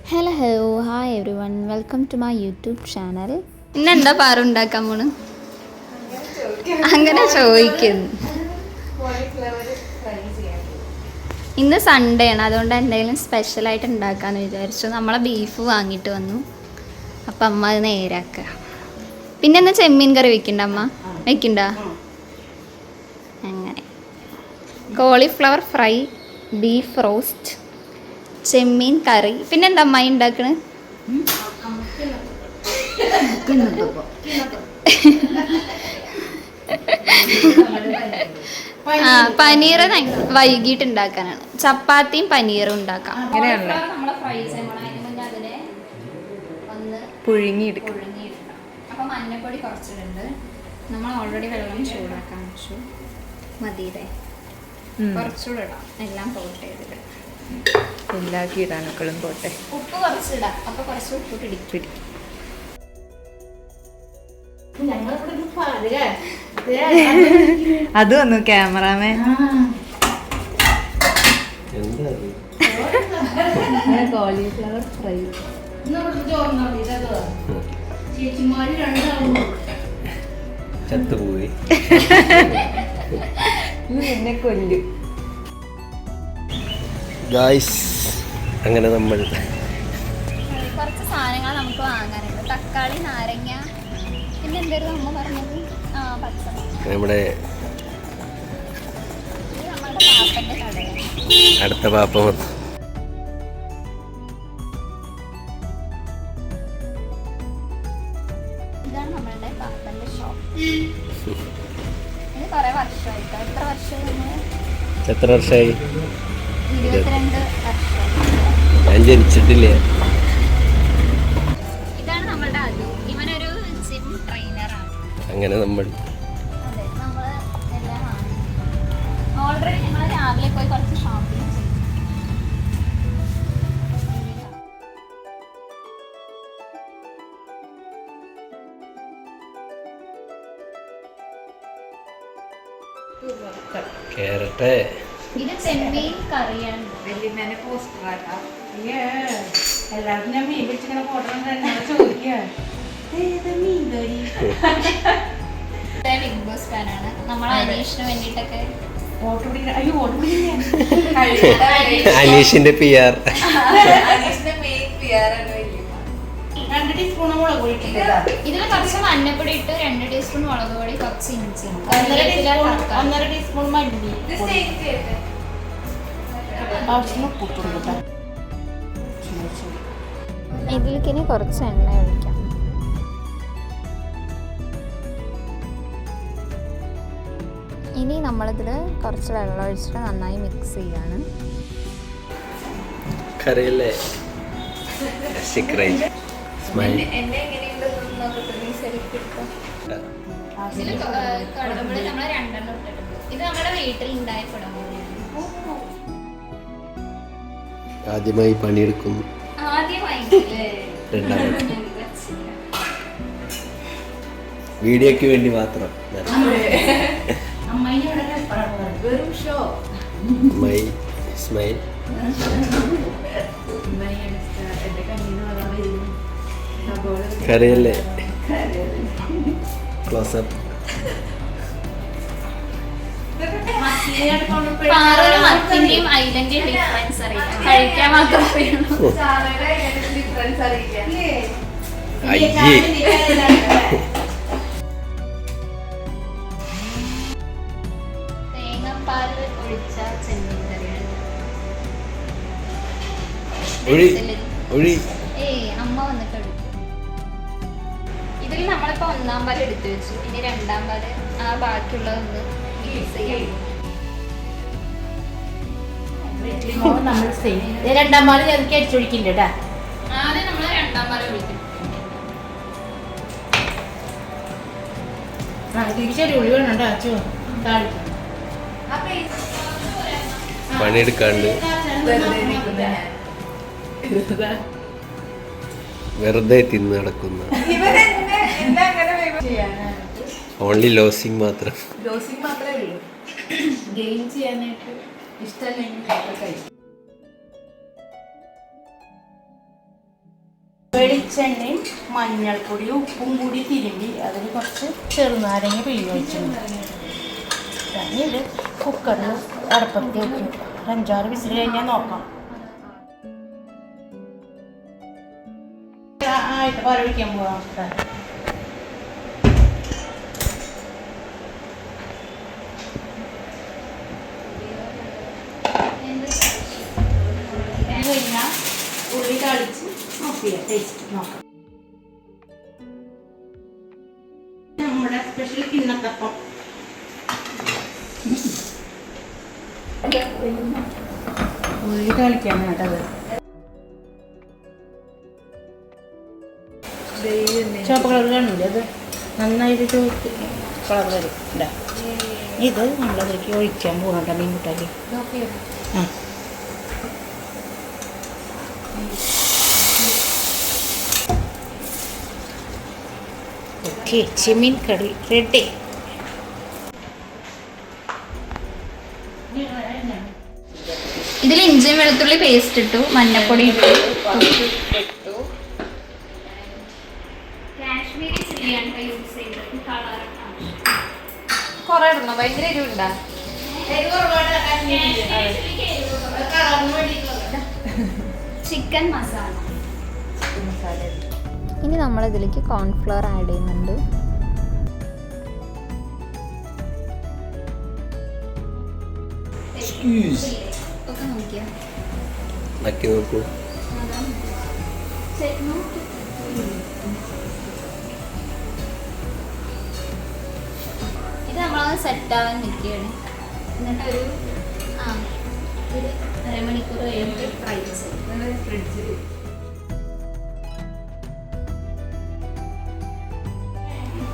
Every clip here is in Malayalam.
Hello hi everyone, welcome to my YouTube channel. ഇന്നെന്താ പാറുണ്ടാക്കാൻ പോണ്? അങ്ങനെ ചോദിക്കുന്നു. ഇന്ന് സൺഡേ ആണ്, അതുകൊണ്ട് എന്തെങ്കിലും സ്പെഷ്യലായിട്ട് ഉണ്ടാക്കാമെന്ന് വിചാരിച്ചു. നമ്മളെ ബീഫ് വാങ്ങിയിട്ട് വന്നു, അപ്പം അമ്മ അത് നേരാക്കുക. പിന്നെ എന്നാ ചെമ്മീൻ കറി വെക്കണ്ട അമ്മ? വെക്കണ്ട? അങ്ങനെ കോളിഫ്ലവർ ഫ്രൈ, ബീഫ് റോസ്റ്റ്, ചെമ്മീൻ കറി. പിന്നെ എന്താ അമ്മായി ഉണ്ടാക്കണ്? പനീർ വൈകിട്ട് ഉണ്ടാക്കാനാണ്. ചപ്പാത്തിയും പനീറും ഉണ്ടാക്കാം. പുഴുങ്ങിയെടുക്കാം. അപ്പം മഞ്ഞപ്പൊടി കുറച്ചിടുന്നുണ്ട്. നമ്മൾ ഓൾറെഡി വെള്ളം ചൂടാക്കാൻ വെച്ചു. മതിയില്ലേ? കുറച്ചുകൂടെ ഇടാം, എല്ലാം പോട്ട് ചെയ്തിട്ട്. എല്ലാക്കി ഇടാനൊക്കെയും പോട്ടെ. ഉപ്പ് കുറച്ചിടാം, അപ്പൊ കുറച്ച് ഉപ്പിട്ട് ഇടിക്കും. അത് വന്നു ക്യാമറാമാൻ. Cauliflower fry. ചത്തുപോയി. എന്നെ കൊല്ലും. ഗായ്സ്, അങ്ങനെ നമ്മൾ കുറച്ച് സാധനങ്ങൾ നമുക്ക് വാങ്ങാനുണ്ട്. തക്കാളി, നാരങ്ങ, പിന്നെ എന്തായിരുന്നു അമ്മ പറഞ്ഞത്? പച്ചമുളക്. നമ്മുടെ നമ്മളുടെ പാപ്പൻ്റെ കടയാണ്. അടുത്ത പാപ്പ വന്നു. ഇതാണ് നമ്മളുടെ പാപ്പൻ്റെ ഷോപ്പ്. ഇത് കുറേ വർഷമായിട്ടോ. എത്ര വർഷമായി? എത്ര വർഷമായി? 22 വർഷം. ഞാൻ ജനിച്ചിട്ടില്ല. ഇതാണ് നമ്മളുടെ അതു. ഇവനൊരു ജിം ട്രെയിനറാണ്. അങ്ങനെ നമ്മൾ അതെ, നമ്മൾ എല്ലാം വാങ്ങി. ഓൾറെഡി ഞങ്ങൾ രാവിലെ പോയി കുറച്ച് ഷോപ്പിംഗ് ചെയ്തു. കേറട്ടെ. ഇത് ചെമ്മീൻ കറിയാണ്. ബിഗ് ബോസ് ഫാനാണ്. നമ്മൾ അനീഷിന് വേണ്ടിയിട്ടൊക്കെ അനീഷിന്റെ PR. ഇതിൽ കുറച്ച് മഞ്ഞപ്പൊടി ഇട്ട് 2 ടീസ്പൂൺ മുളക് പൊടി, കുറച്ച് ഇഞ്ചി, 1.5 ടീസ്പൂൺ മല്ലി. ഇതിലേക്ക് ഇനി കുറച്ച് എണ്ണ ഒഴിക്കാം. ഇനി നമ്മളിതിൽ കുറച്ച് വെള്ളം ഒഴിച്ചിട്ട് നന്നായി മിക്സ് ചെയ്യാണ്. കറിയല്ലേ? നമ്മൾ 2 എണ്ണം ഇട്ടിട്ടുണ്ട്. ഇത് നമ്മുടെ വീട്ടിൽ ഉണ്ടായ കുടംപുളിയാണ്. ആദ്യമായി പണിയെടുക്കുന്നു. വീഡിയോക്ക് വേണ്ടി മാത്രം. My smile. കറിയല്ലേ? ക്ലോസപ്പ്. മത്തിന്റെയും ഐലന്റെയും ഡിഫറൻസ് അറിയാം. കഴിക്കാൻ മാത്രം തേങ്ങാപ്പാൽ ഒഴിച്ച ചെമ്മീൻ കറിയാണ്. അമ്മ വന്നിട്ട് എടുക്കും. ഇതിൽ നമ്മളിപ്പോ 1-ാം പാൽ എടുത്തു വെച്ചു. ഇനി 2-ാം പാല് ആ ബാക്കിയുള്ളതൊന്ന് മിക്സ് ചെയ്യാം. 2-ാം പാല് ഞങ്ങൾക്ക് അടിച്ചൊഴിക്കില്ല കേട്ടാ. ആദ്യം നമ്മൾ 2-ാം പാല് ഒഴിക്കും. പണിയെടുക്കാണ്ട് വെറുതെ തിന്ന് നടക്കുന്ന ഓൺലി ലോസിങ് മാത്രം. ഗെയിം ചെയ്യാനായിട്ട്. 1 വെളിച്ചെണ്ണയും മഞ്ഞൾപ്പൊടിയും ഉപ്പും കൂടി തിരുമ്പി അതിൽ കുറച്ച് ചെറുനാരങ്ങ പിഴിഞ്ഞ് വെച്ചിട്ടുണ്ട്. ഇത് കുക്കറിൽ അടപ്പത്തി വെക്കും. ഒരു 5-6 വിസിൽ കഴിഞ്ഞാൽ നോക്കാം. ആയിട്ട് പാൽ ഒഴിക്കാൻ പോവാം. കഴിഞ്ഞാൽ ഉള്ളി തളിച്ച് നോക്കിയാൽ ടേസ്റ്റ് നോക്കാം. നമ്മുടെ സ്പെഷ്യൽ കിണ്ണത്തപ്പം ഉള്ളി തളിക്കാൻ കേട്ടത്. ചുവപ്പ് കളർ കാണില്ല, അത് നന്നായിട്ട് ചുവപ്പ് കളർ വരും. ഇത് നമ്മളതിലേക്ക് ഒഴിക്കാൻ പോകണ്ട മീൻ കൂട്ടാല്. ആ ഓക്കെ, ചെമ്മീൻ കറി റെഡി. ഇതിൽ ഇഞ്ചിയും വെളുത്തുള്ളി പേസ്റ്റ് ഇട്ടു, മഞ്ഞപ്പൊടി ഇട്ടു, കാശ്മീരി ചില്ലിയാണ് യൂസ് ചെയ്തത്. കുറെ ഇടണോ? ഭയങ്കര എരിവുണ്ടാ? ചിക്കൻ മസാല. ഇനി നമ്മൾ ഇതിലേക്ക് കോൺഫ്ലവർ ആഡ് ചെയ്യുന്നുണ്ട്. ഒക്കെ നോക്കിയാ നക്കി നോക്കൂ. ഇത് നമ്മളത് സെറ്റാവാൻ നിൽക്കുകയാണ്. എന്നിട്ടൊരു ഒരു അരമണിക്കൂർ കഴിഞ്ഞിട്ട് ഫ്രൈ ചെയ്യും ഫ്രിഡ്ജിൽ.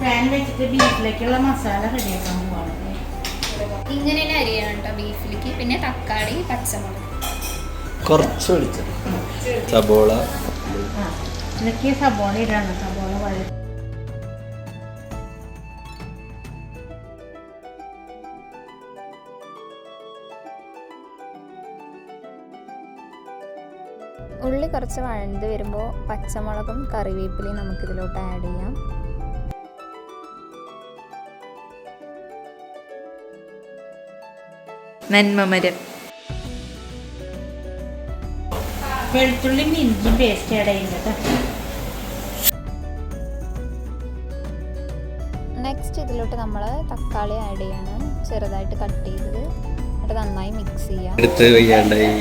പാൻ വെച്ചിട്ട് ബീഫിലേക്കുള്ള മസാല റെഡിയാക്കാൻ പോവാണ്. ഇങ്ങനെ തന്നെ അരിയണം കേട്ടോ ബീഫിലേക്ക്. പിന്നെ തക്കാളി, പച്ചമുളക്, കുറച്ച് വെളിച്ചം, സബോള. ഇതിലേക്ക് സബോള ഇടാണ്. സബോള വളരെ ഉള്ളി കുറച്ച് വഴണ്ട് വരുമ്പോൾ പച്ചമുളകും കറിവേപ്പിലയും നമുക്കിതിലോട്ട് ആഡ് ചെയ്യാം. നന്മമരം, വെളുത്തുള്ളി ഇഞ്ചി പേസ്റ്റ് ആഡ് ചെയ്യുന്നത്. നെക്സ്റ്റ് ഇതിലോട്ട് നമ്മൾ തക്കാളി ആഡ് ചെയ്യാണ്, ചെറുതായിട്ട് കട്ട് ചെയ്തത്. എന്നിട്ട് നന്നായി മിക്സ് ചെയ്യാം. എടുത്ത് വയ്യാണ്ടായി.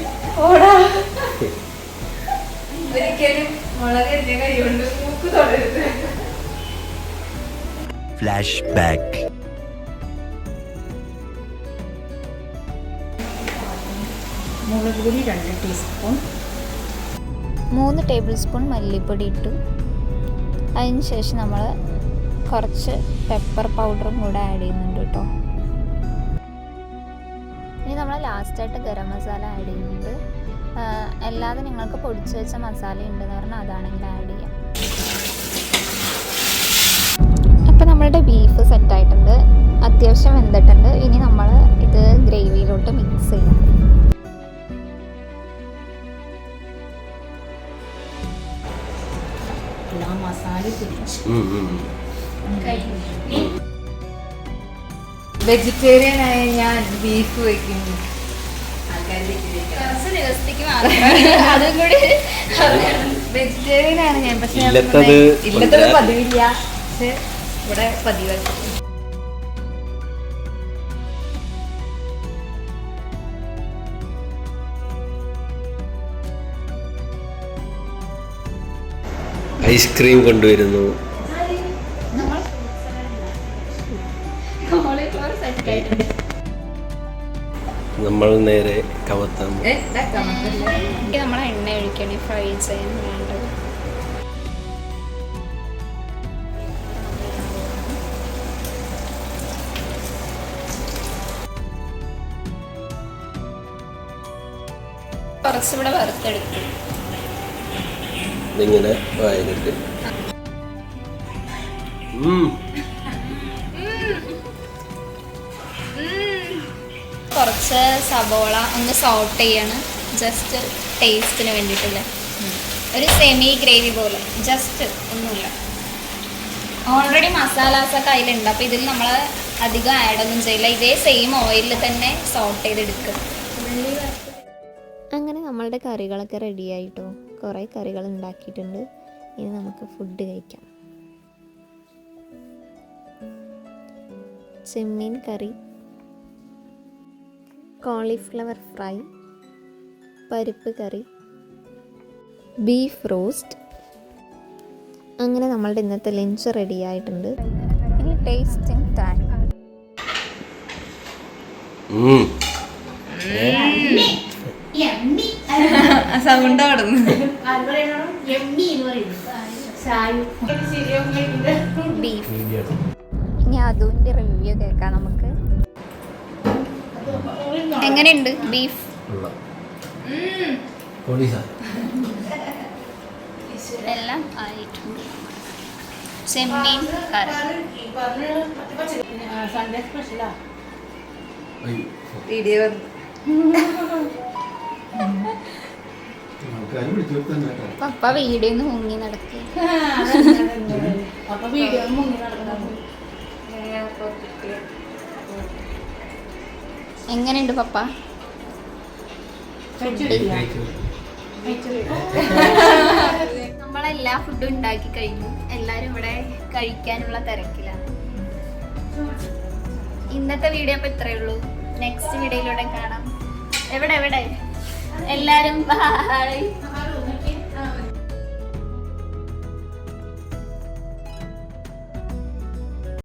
ഒരിക്കലും വളരെ കൈകൊണ്ട് മൂക്ക് തൊടരുത്. Flash back. മുളക് പൊടി 2 ടീസ്പൂൺ, 3 ടേബിൾ സ്പൂൺ മല്ലിപ്പൊടി ഇട്ടു. അതിന് ശേഷം നമ്മൾ കുറച്ച് പെപ്പർ പൗഡറും കൂടെ ആഡ് ചെയ്യുന്നുണ്ട് കേട്ടോ. ഇനി നമ്മൾ ലാസ്റ്റായിട്ട് ഗരം മസാല ആഡ് ചെയ്യുന്നുണ്ട്. അല്ലാതെ നിങ്ങൾക്ക് പൊടിച്ച് വെച്ച മസാല ഉണ്ടെന്ന് പറഞ്ഞാൽ അതാണെങ്കിൽ ആഡ് ചെയ്യാം. അപ്പോൾ നമ്മളുടെ ബീഫ് സെറ്റായിട്ടുണ്ട്, അത്യാവശ്യം വെന്തിട്ടുണ്ട്. ഇനി നമ്മൾ ഇത് ഗ്രേവിയിലോട്ട് മിക്സ് ചെയ്യാം. എല്ലാ മസാല പിടിച്ച് വെജിറ്റേറിയൻ ആയ ഞാൻ ബീഫ് വയ്ക്കുന്നു. കുറച്ച് ദിവസത്തേക്ക് അതും കൂടി വെജിറ്റേറിയൻ ആണ് ഞാൻ, പക്ഷെ ഇല്ലത്തത് പതിവില്ല. പക്ഷെ ഇവിടെ പതിവാക്കി. ഐസ്ക്രീം കൊണ്ടുവരുന്നു. നമ്മൾ നേരെ കമത്താൻ നമ്മളെ എണ്ണ ഒഴിക്കണേ ഫ്രൈ ചെയ്യാൻ വേണ്ടത്. കുറച്ചുകൂടെ വറുത്തെടുക്കും. ഇതിങ്ങനെ വായിലിട്ട് കുറച്ച് സബോള ഒന്ന് സോട്ട് ചെയ്യാണ്, ജസ്റ്റ് ടേസ്റ്റിന് വേണ്ടിയിട്ടില്ലേ. ഒരു സെമി ഗ്രേവി പോലെ, ജസ്റ്റ് ഒന്നുമില്ല. ഓൾറെഡി മസാലാസൊക്കെ അതിലുണ്ട്, അപ്പോൾ ഇതിൽ നമ്മൾ അധികം ആഡൊന്നും ചെയ്യില്ല. ഇതേ സെയിം ഓയിലിൽ തന്നെ സോട്ട് ചെയ്തെടുക്കും. അങ്ങനെ നമ്മളുടെ കറികളൊക്കെ റെഡി ആയിട്ടോ. കുറേ കറികൾ ഉണ്ടാക്കിയിട്ടുണ്ട്. ഇനി നമുക്ക് ഫുഡ് കഴിക്കാം. ചെമ്മീൻ കറി, കോളിഫ്ലവർ ഫ്രൈ, പരിപ്പ് കറി, ബീഫ് റോസ്റ്റ്. അങ്ങനെ നമ്മളുടെ ഇന്നത്തെ ലഞ്ച് റെഡി ആയിട്ടുണ്ട്. ഇനി ടേസ്റ്റിംഗ് ടൈം. സൗണ്ട് അവിടുന്ന് ബീഫ്. ഇനി അതുവിൻ്റെ റിവ്യൂ കേൾക്കാം നമുക്ക്. എങ്ങനെയുണ്ട് ബീഫ്? എല്ലാം ആയിട്ടുണ്ട്. ചെമ്മീൻ കറി, സൺഡേ സ്പെഷ്യലാ. വീഡിയോ പപ്പ വീഡിയോ മുങ്ങി നടക്കുക. അപ്പൊ വീഡിയോ മുങ്ങി നടക്കണം. എങ്ങനെയുണ്ട് പപ്പ? നമ്മളെല്ലാ ഫുഡും ഉണ്ടാക്കി കഴിഞ്ഞു. എല്ലാവരും ഇവിടെ കഴിക്കാനുള്ള തിരക്കിലാണ്. ഇന്നത്തെ വീഡിയോ അപ്പോൾ ഇത്രയേ ഉള്ളൂ. നെക്സ്റ്റ് വീഡിയോയിലൂടെ കാണാം. എവിടെ എല്ലാവരും ബൈ.